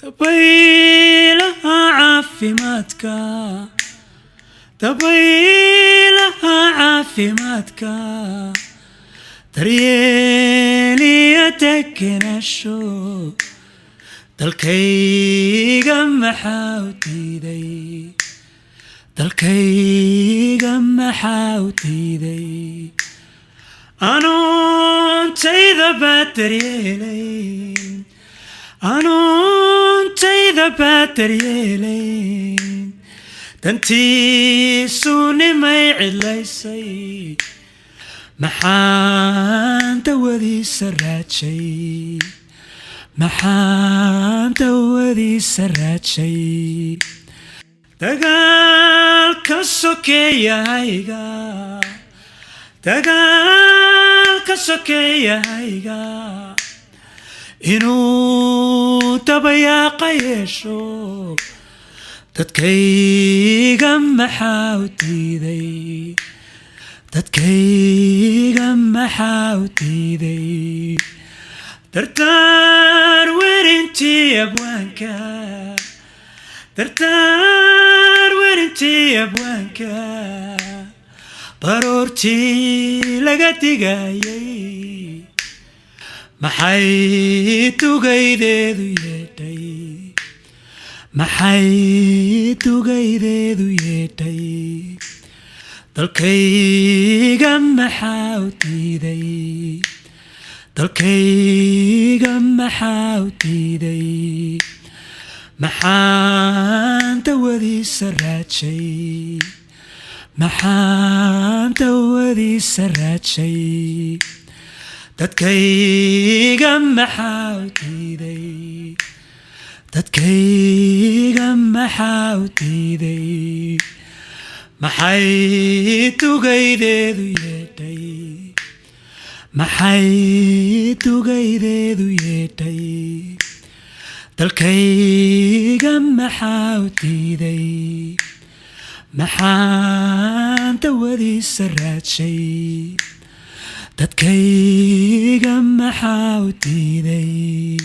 تبيلها عافمتك تبيلها عافمتك تريلي تكنشو dalkayga maxaa u diiday dalkayga maxaa u diiday anuuntayda baad daryeelayn anuuntayda baad daryeelayn dantiisu nimay cidlaysay maxaan dawadiisa raajay maxaan dawadiisa raajay dagaalka sokeeyahayga dagaalka sokeeyahayga inuu dabayaaqa yeesho dadkayga maxaa u diiday dadkayga maxaa u diiday dartaar werintii abwaanka dartaar werintii abwaanka baroortii laga digayay maxay tugaydeedu yeedhay maxay tugaydeedu yeedhay dalkayga maxaa u diiday dalkayga maxaa u diiday maxaan dawadiisa raajay maxaan dawadiisa raajay dadkayga maxaa u diiday dadkayga maxaa u diiday maxay tugaydeedu yeedhay maxay tugaydeedu yeedhay dalkayga maxaa u diiday maxaan dawadiisa raajay dadkayga maxaa u diiday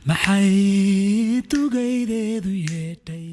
maxay tugaydeedu yeedhay